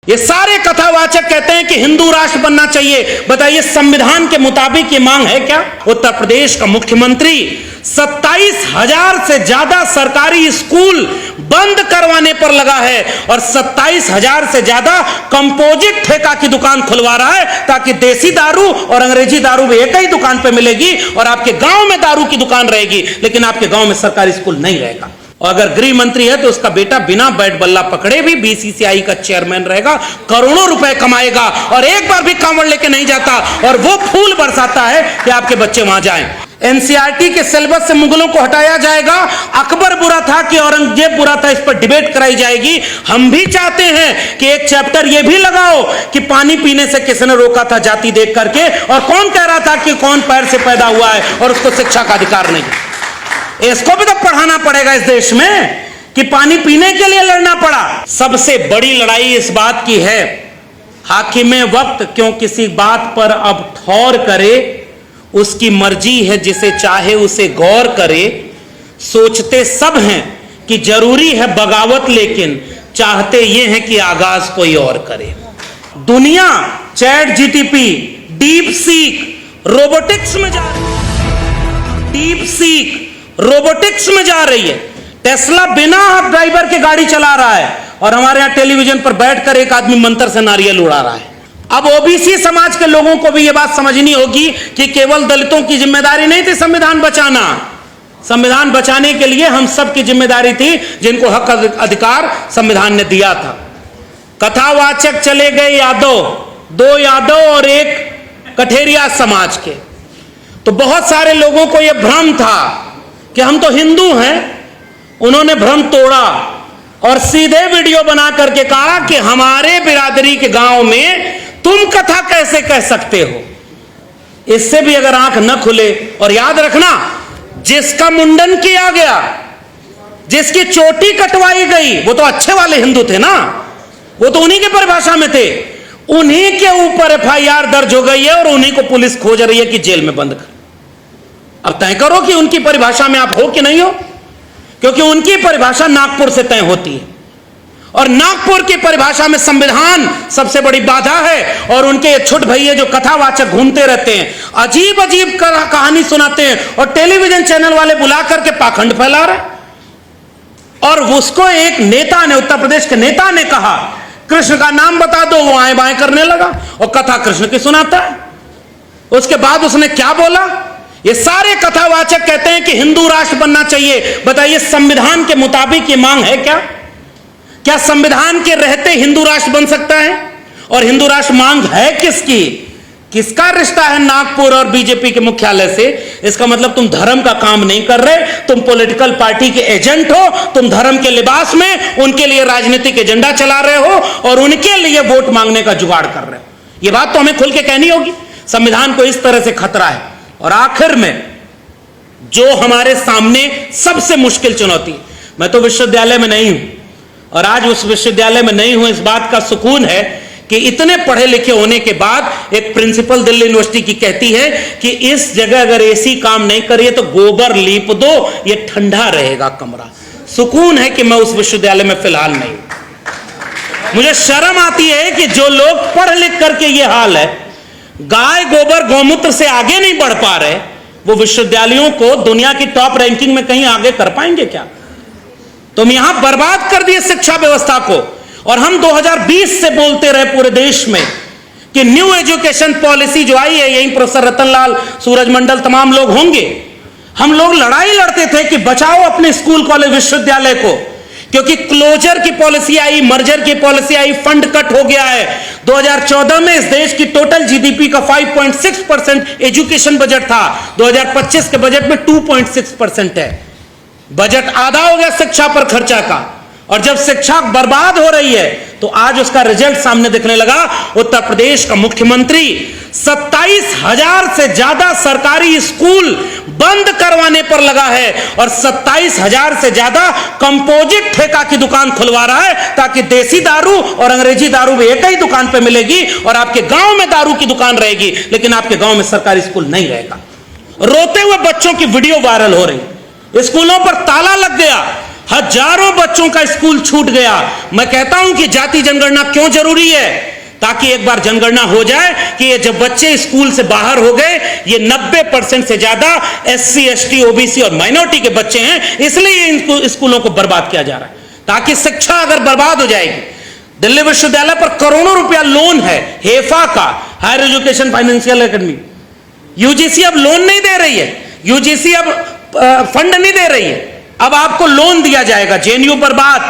ये सारे कथावाचक कहते हैं कि हिंदू राष्ट्र बनना चाहिए। बताइए संविधान के मुताबिक ये मांग है क्या? उत्तर प्रदेश का मुख्यमंत्री 27,000 से ज्यादा सरकारी स्कूल बंद करवाने पर लगा है और 27,000 से ज्यादा कंपोजिट ठेका की दुकान खुलवा रहा है ताकि देसी दारू और अंग्रेजी दारू भी एक ही दुकान पर मिलेगी और आपके गांव में दारू की दुकान रहेगी, लेकिन आपके गांव में सरकारी स्कूल नहीं रहेगा। और अगर गृह मंत्री है तो उसका बेटा बिना बैट बल्ला पकड़े भी बीसीसीआई का चेयरमैन रहेगा, करोड़ों रुपए कमाएगा और एक बार भी कांवड़ लेके नहीं जाता और वो फूल बरसाता है कि आपके बच्चे वहां जाएं। एनसीईआरटी के सिलेबस से मुगलों को हटाया जाएगा। अकबर बुरा था कि औरंगजेब बुरा था, इस पर डिबेट कराई जाएगी। हम भी चाहते हैं कि एक चैप्टर ये भी लगाओ कि पानी पीने से किसने रोका था जाति देख करके, और कौन कह रहा था कि कौन पैर से पैदा हुआ है और उसको शिक्षा का अधिकार नहीं। इसको भी तो पढ़ाना पड़ेगा इस देश में कि पानी पीने के लिए लड़ना पड़ा। सबसे बड़ी लड़ाई इस बात की है, हाकिमे वक्त क्यों किसी बात पर अब ठौर करे, उसकी मर्जी है जिसे चाहे उसे गौर करे। सोचते सब हैं कि जरूरी है बगावत, लेकिन चाहते ये हैं कि आगाज कोई और करे। दुनिया chat GTP, deep seek, robotics में जा रही है। डीप सीक रोबोटिक्स में जा रही है। टेस्ला बिना ड्राइवर के गाड़ी चला रहा है और हमारे यहां टेलीविजन पर बैठकर एक आदमी मंत्र से नारियल उड़ा रहा है। अब ओबीसी समाज के लोगों को भी यह बात समझनी होगी कि केवल दलितों की जिम्मेदारी नहीं थी संविधान बचाना। संविधान बचाने के लिए हम सब की जिम्मेदारी थी, जिनको हक अधिकार संविधान ने दिया था। कथावाचक चले गए यादव, 2 यादव और एक कठेरिया समाज के। तो बहुत सारे लोगों को यह भ्रम था कि हम तो हिंदू हैं। उन्होंने भ्रम तोड़ा और सीधे वीडियो बना करके कहा कि हमारे बिरादरी के गांव में तुम कथा कैसे कह सकते हो। इससे भी अगर आंख न खुले, और याद रखना, जिसका मुंडन किया गया, जिसकी चोटी कटवाई गई, वो तो अच्छे वाले हिंदू थे ना, वो तो उन्हीं के परिभाषा में थे। उन्हीं के ऊपर एफआईआर दर्ज हो गई है और उन्हीं को पुलिस खोज रही है कि जेल में बंद कर। अब तय करो कि उनकी परिभाषा में आप हो कि नहीं हो, क्योंकि उनकी परिभाषा नागपुर से तय होती है और नागपुर की परिभाषा में संविधान सबसे बड़ी बाधा है। और उनके छुट भैया जो कथावाचक घूमते रहते हैं, अजीब अजीब कहानी सुनाते हैं और टेलीविजन चैनल वाले बुला करके पाखंड फैला रहे। और उसको एक नेता ने, उत्तर प्रदेश के नेता ने कहा कृष्ण का नाम बता दो, वो आए बाएं करने लगा और कथा कृष्ण की सुनाता है। उसके बाद उसने क्या बोला? ये सारे कथावाचक कहते हैं कि हिंदू राष्ट्र बनना चाहिए। बताइए संविधान के मुताबिक ये मांग है क्या? क्या संविधान के रहते हिंदू राष्ट्र बन सकता है? और हिंदू राष्ट्र मांग है किसकी? किसका रिश्ता है नागपुर और बीजेपी के मुख्यालय से? इसका मतलब तुम धर्म का काम नहीं कर रहे, तुम पॉलिटिकल पार्टी के एजेंट हो, तुम धर्म के लिबास में उनके लिए राजनीतिक एजेंडा चला रहे हो और उनके लिए वोट मांगने का जुगाड़ कर रहे हो। यह बात तो हमें खुल के कहनी होगी। संविधान को इस तरह से खतरा है। और आखिर में जो हमारे सामने सबसे मुश्किल चुनौती, मैं तो विश्वविद्यालय में नहीं हूं और आज उस विश्वविद्यालय में नहीं हूं, इस बात का सुकून है कि इतने पढ़े लिखे होने के बाद एक प्रिंसिपल दिल्ली यूनिवर्सिटी की कहती है कि इस जगह अगर एसी काम नहीं करिए तो गोबर लीप दो, ये ठंडा रहेगा कमरा। सुकून है कि मैं उस विश्वविद्यालय में फिलहाल नहीं हूं। मुझे शर्म आती है कि जो लोग पढ़ लिख करके ये हाल है, गाय गोबर गौमूत्र से आगे नहीं बढ़ पा रहे, वो विश्वविद्यालयों को दुनिया की टॉप रैंकिंग में कहीं आगे कर पाएंगे क्या? तुम यहां बर्बाद कर दिए शिक्षा व्यवस्था को। और हम 2020 से बोलते रहे पूरे देश में कि न्यू एजुकेशन पॉलिसी जो आई है, यही प्रोफेसर रतनलाल, सूरजमंडल, तमाम लोग होंगे, हम लोग लड़ाई लड़ते थे कि बचाओ अपने स्कूल कॉलेज विश्वविद्यालय को, क्योंकि क्लोजर की पॉलिसी आई, मर्जर की पॉलिसी आई, फंड कट हो गया है। 2014 में इस देश की टोटल जीडीपी का 5.6% एजुकेशन बजट था, 2025 के बजट में 2.6% है। बजट आधा हो गया शिक्षा पर खर्चा का। और जब शिक्षा बर्बाद हो रही है तो आज उसका रिजल्ट सामने दिखने लगा। उत्तर प्रदेश का मुख्यमंत्री 27,000 से ज्यादा सरकारी स्कूल बंद करवाने पर लगा है और 27,000 से ज्यादा कंपोजिट ठेका की दुकान खुलवा रहा है ताकि देसी दारू और अंग्रेजी दारू भी एक ही दुकान पर मिलेगी और आपके गांव में दारू की दुकान रहेगी, लेकिन आपके गांव में सरकारी स्कूल नहीं रहेगा। रोते हुए बच्चों की वीडियो वायरल हो रही, स्कूलों पर ताला लग गया, हजारों बच्चों का स्कूल छूट गया। मैं कहता हूं कि जाति जनगणना क्यों जरूरी है, ताकि एक बार जनगणना हो जाए कि ये जब बच्चे स्कूल से बाहर हो गए, ये 90% से ज्यादा SC, ST, OBC और माइनॉरिटी के बच्चे हैं, इसलिए इन स्कूलों को बर्बाद किया जा रहा है। ताकि शिक्षा अगर बर्बाद हो जाएगी, दिल्ली विश्वविद्यालय पर करोड़ों रुपया लोन है, हेफा का, higher education financial academy. UGC अब लोन नहीं दे रही है, UGC अब फंड नहीं दे रही है, अब आपको लोन दिया जाएगा। JNU बर्बाद,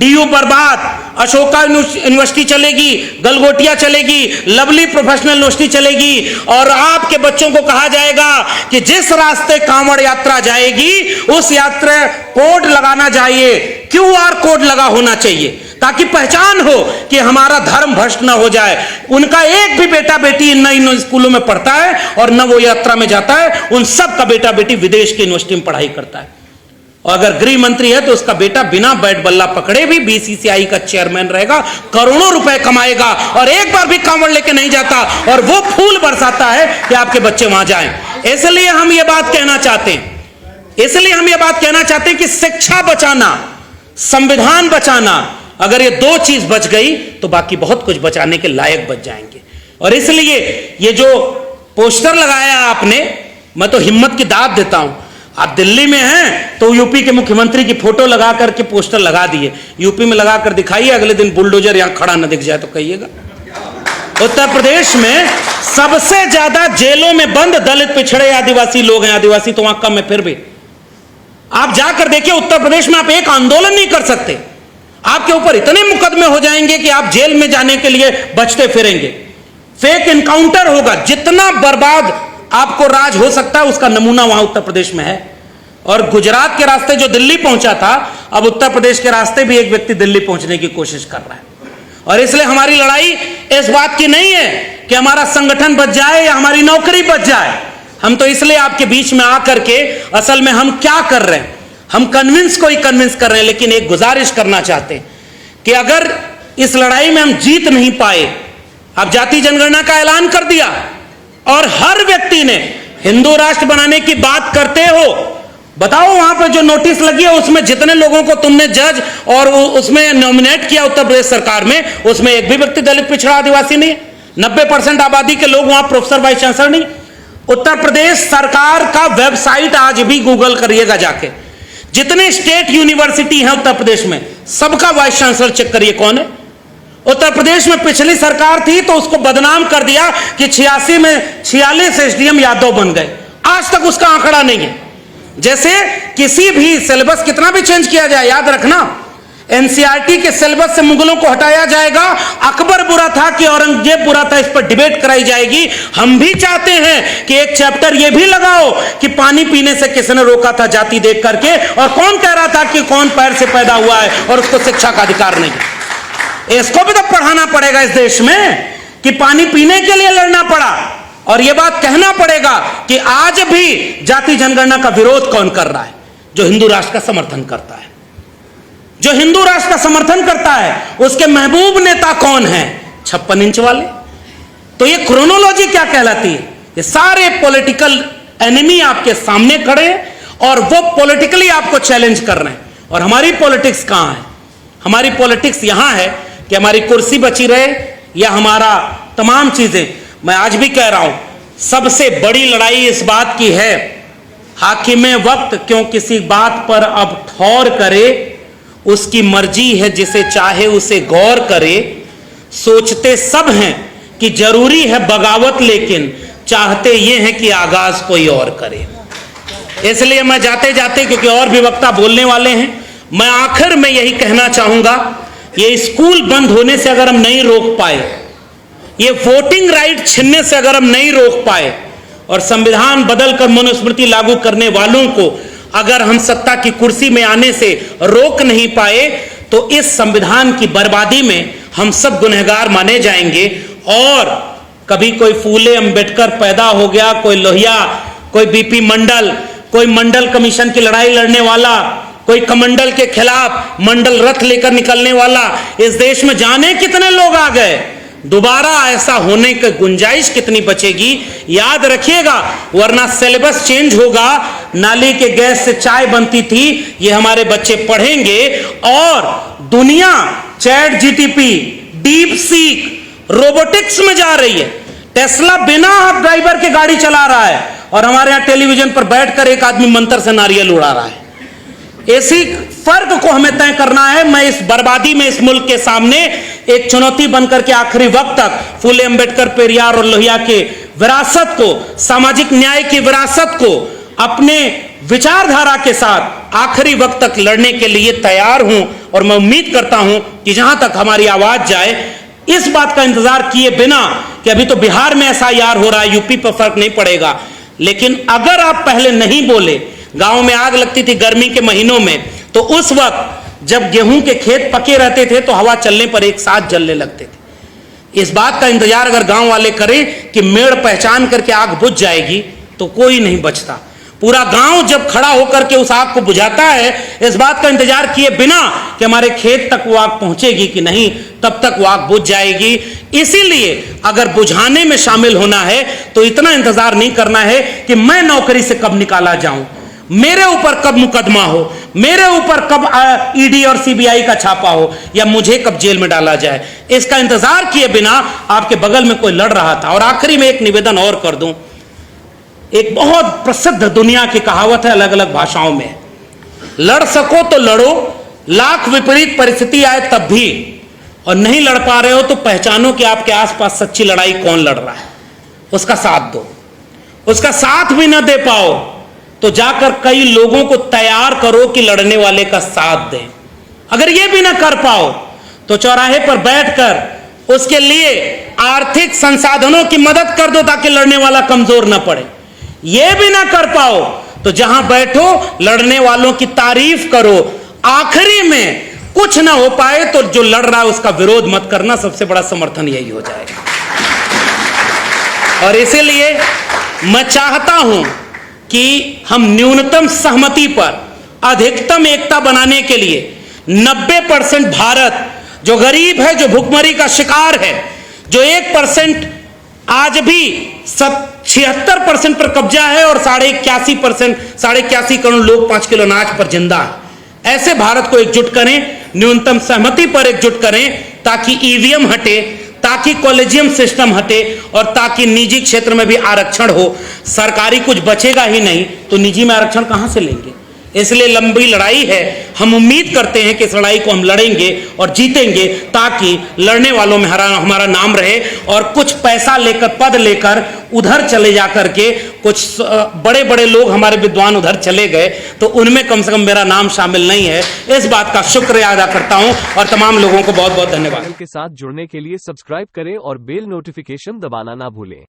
DU बर्बाद, अशोका यूनिवर्सिटी चलेगी, गलगोटिया चलेगी, लवली प्रोफेशनल यूनिवर्सिटी चलेगी, और आपके बच्चों को कहा जाएगा कि जिस रास्ते कांवड़ यात्रा जाएगी उस यात्रा कोड लगाना चाहिए, QR कोड लगा होना चाहिए, ताकि पहचान हो कि हमारा धर्म भ्रष्ट न हो जाए। उनका एक भी बेटा बेटी न इन स्कूलों में पढ़ता है और न वो यात्रा में जाता है, उन सब का बेटा बेटी विदेश की यूनिवर्सिटी में पढ़ाई करता है। और अगर गृह मंत्री है तो उसका बेटा बिना बैट बल्ला पकड़े भी BCCI का चेयरमैन रहेगा, करोड़ों रुपए कमाएगा, और एक बार भी कांवड़ लेके नहीं जाता, और वो फूल बरसाता है कि आपके बच्चे वहां जाएं। इसलिए हम ये बात कहना चाहते हैं, कि शिक्षा बचाना, संविधान बचाना, अगर ये दो चीज बच गई तो बाकी बहुत कुछ बचाने के लायक बच जाएंगे। और इसलिए ये जो पोस्टर लगाया आपने, मैं तो हिम्मत की दाद देता हूं। आप दिल्ली में हैं तो यूपी के मुख्यमंत्री की फोटो लगा करके पोस्टर लगा दिए, यूपी में लगा कर दिखाइए, अगले दिन बुलडोजर यहां खड़ा न दिख जाए तो कहिएगा। उत्तर प्रदेश में सबसे ज्यादा जेलों में बंद दलित, पिछड़े, आदिवासी लोग हैं। आदिवासी तो वहां कम है, फिर भी आप जाकर देखिए उत्तर प्रदेश में आप एक आंदोलन नहीं कर सकते, आपके ऊपर इतने मुकदमे हो जाएंगे कि आप जेल में जाने के लिए बचते फिरेंगे। फेक एनकाउंटर होगा, जितना बर्बाद आपको राज हो सकता है उसका नमूना वहां उत्तर प्रदेश में है। और गुजरात के रास्ते जो दिल्ली पहुंचा था, अब उत्तर प्रदेश के रास्ते भी एक व्यक्ति दिल्ली पहुंचने की कोशिश कर रहा है। और इसलिए हमारी लड़ाई इस बात की नहीं है कि हमारा संगठन बच जाए या हमारी नौकरी बच जाए। हम तो इसलिए आपके बीच में आकर के असल में हम क्या कर रहे हैं, हम कन्विंस कर रहे हैं, लेकिन एक गुजारिश करना चाहते हैं कि अगर इस लड़ाई में हम जीत नहीं पाए, अब जाति जनगणना का ऐलान कर दिया और हर व्यक्ति ने हिंदू राष्ट्र बनाने की बात करते हो, बताओ वहां पर जो नोटिस लगी है उसमें जितने लोगों को तुमने जज और उसमें नॉमिनेट किया उत्तर प्रदेश सरकार में, उसमें एक भी व्यक्ति दलित, पिछड़ा, आदिवासी नहीं है। 90% आबादी के लोग वहां प्रोफेसर, वाइस चांसलर नहीं। उत्तर प्रदेश सरकार का वेबसाइट आज भी गूगल करिएगा जाके, जितने स्टेट यूनिवर्सिटी हैं उत्तर प्रदेश में सबका वाइस चांसलर चेक करिए कौन है। उत्तर प्रदेश में पिछली सरकार थी तो उसको बदनाम कर दिया कि 86 में 46 SDM यादव बन गए, आज तक उसका आंकड़ा नहीं है। जैसे किसी भी सिलेबस कितना भी चेंज किया जाए, याद रखना NCERT के सिलेबस से मुगलों को हटाया जाएगा, अकबर बुरा था कि औरंगजेब बुरा था, इस पर डिबेट कराई जाएगी। हम भी चाहते हैं कि एक चैप्टर ये भी लगाओ कि पानी पीने से किसने रोका था जाति देख करके, और कौन कह रहा था कि कौन पैर से पैदा हुआ है और उसको शिक्षा का अधिकार नहीं है। इसको भी तो पढ़ाना पड़ेगा इस देश में कि पानी पीने के लिए लड़ना पड़ा, और यह बात कहना पड़ेगा कि आज भी जाति जनगणना का विरोध कौन कर रहा है, जो हिंदू राष्ट्र का समर्थन करता है। जो हिंदू राष्ट्र का समर्थन करता है उसके महबूब नेता कौन है? 56 इंच वाले। तो ये क्रोनोलॉजी क्या कहलाती है? ये सारे पॉलिटिकल एनिमी आपके सामने खड़े हैं और वो पॉलिटिकली आपको चैलेंज कर रहे हैं। और हमारी पॉलिटिक्स कहां है? हमारी पॉलिटिक्स यहां है कि हमारी कुर्सी बची रहे या हमारा तमाम चीजें। मैं आज भी कह रहा हूं, सबसे बड़ी लड़ाई इस बात की है, हाकिमे वक्त क्यों किसी बात पर अब ठौर करे, उसकी मर्जी है जिसे चाहे उसे गौर करे। सोचते सब हैं कि जरूरी है बगावत, लेकिन चाहते ये हैं कि आगाज कोई और करे। इसलिए मैं जाते जाते, क्योंकि और भी वक्ता बोलने वाले हैं, मैं आखिर में यही कहना चाहूंगा, ये स्कूल बंद होने से अगर हम नहीं रोक पाए, ये वोटिंग राइट छीनने से अगर हम नहीं रोक पाए, और संविधान बदलकर मनुस्मृति लागू करने वालों को अगर हम सत्ता की कुर्सी में आने से रोक नहीं पाए, तो इस संविधान की बर्बादी में हम सब गुनहगार माने जाएंगे। और कभी कोई फूले अंबेडकर पैदा हो गया, कोई लोहिया, कोई बीपी मंडल, कोई मंडल कमीशन की लड़ाई लड़ने वाला, कोई कमंडल के खिलाफ मंडल रथ लेकर निकलने वाला, इस देश में जाने कितने लोग आ गए। दोबारा ऐसा होने की गुंजाइश कितनी बचेगी, याद रखिएगा, वरना सिलेबस चेंज होगा। नाली के गैस से चाय बनती थी, ये हमारे बच्चे पढ़ेंगे और दुनिया chat GTP, deep seek, robotics में जा रही है। टेस्ला बिना ड्राइवर के गाड़ी चला रहा है और हमारे यहां टेलीविजन पर बैठकर एक आदमी मंत्र से नारियल उड़ा रहा है। इसी फर्क को हमें तय करना है। मैं इस बर्बादी में इस मुल्क के सामने एक चुनौती बनकर के आखिरी वक्त तक फूले अंबेडकर, पेरियार और लोहिया के विरासत को, सामाजिक न्याय की विरासत को अपने विचारधारा के साथ आखिरी वक्त तक लड़ने के लिए तैयार हूं। और मैं उम्मीद करता हूं कि जहां तक हमारी आवाज जाए, इस बात का इंतजार किए बिना कि अभी तो बिहार में एसआईआर हो रहा है, यूपी पर फर्क नहीं पड़ेगा, लेकिन अगर आप पहले नहीं बोले, गांव में आग लगती थी गर्मी के महीनों में, तो उस वक्त जब गेहूं के खेत पके रहते थे तो हवा चलने पर एक साथ जलने लगते थे। इस बात का इंतजार अगर गांव वाले करें कि मेड़ पहचान करके आग बुझ जाएगी, तो कोई नहीं बचता। पूरा गांव जब खड़ा होकर के उस आग को बुझाता है, इस बात का इंतजार किए बिना कि हमारे खेत तक वो आग पहुंचेगी कि नहीं, तब तक वो आग बुझ जाएगी। इसीलिए अगर बुझाने में शामिल होना है तो इतना इंतजार नहीं करना है कि मैं नौकरी से कब निकाला जाऊं, मेरे ऊपर कब मुकदमा हो, मेरे ऊपर कब ईडी और सीबीआई का छापा हो, या मुझे कब जेल में डाला जाए। इसका इंतजार किए बिना आपके बगल में कोई लड़ रहा था। और आखिरी में एक निवेदन और कर दूं, एक बहुत प्रसिद्ध दुनिया की कहावत है, अलग अलग भाषाओं में, लड़ सको तो लड़ो, लाख विपरीत परिस्थिति आए तब भी, और नहीं लड़ पा रहे हो तो पहचानो कि आपके आसपास सच्ची लड़ाई कौन लड़ रहा है, उसका साथ दो। उसका साथ भी ना दे पाओ तो जाकर कई लोगों को तैयार करो कि लड़ने वाले का साथ दें। अगर यह भी ना कर पाओ तो चौराहे पर बैठकर उसके लिए आर्थिक संसाधनों की मदद कर दो ताकि लड़ने वाला कमजोर ना पड़े। यह भी ना कर पाओ तो जहां बैठो लड़ने वालों की तारीफ करो। आखिरी में कुछ ना हो पाए तो जो लड़ रहा है उसका विरोध मत करना, सबसे बड़ा समर्थन यही हो जाएगा। और इसीलिए मैं चाहता हूं कि हम न्यूनतम सहमति पर अधिकतम एकता बनाने के लिए 90% भारत जो गरीब है, जो भुखमरी का शिकार है, जो 1% आज भी 76% पर कब्जा है और 81 करोड़ लोग 5 किलो अनाज पर जिंदा है, ऐसे भारत को एकजुट करें, न्यूनतम सहमति पर एकजुट करें, ताकि ईवीएम हटे, ताकि कॉलेजियम सिस्टम हटे और ताकि निजी क्षेत्र में भी आरक्षण हो। सरकारी कुछ बचेगा ही नहीं तो निजी में आरक्षण कहां से लेंगे। इसलिए लंबी लड़ाई है। हम उम्मीद करते हैं कि इस लड़ाई को हम लड़ेंगे और जीतेंगे, ताकि लड़ने वालों में हमारा नाम रहे। और कुछ पैसा लेकर, पद लेकर उधर चले जाकर के कुछ बड़े बड़े लोग हमारे विद्वान उधर चले गए, तो उनमें कम से कम मेरा नाम शामिल नहीं है। इस बात का शुक्रिया अदा करता हूं और तमाम लोगों को बहुत बहुत धन्यवाद। चैनल के साथ जुड़ने के लिए सब्सक्राइब करें और बेल नोटिफिकेशन दबाना ना भूलें।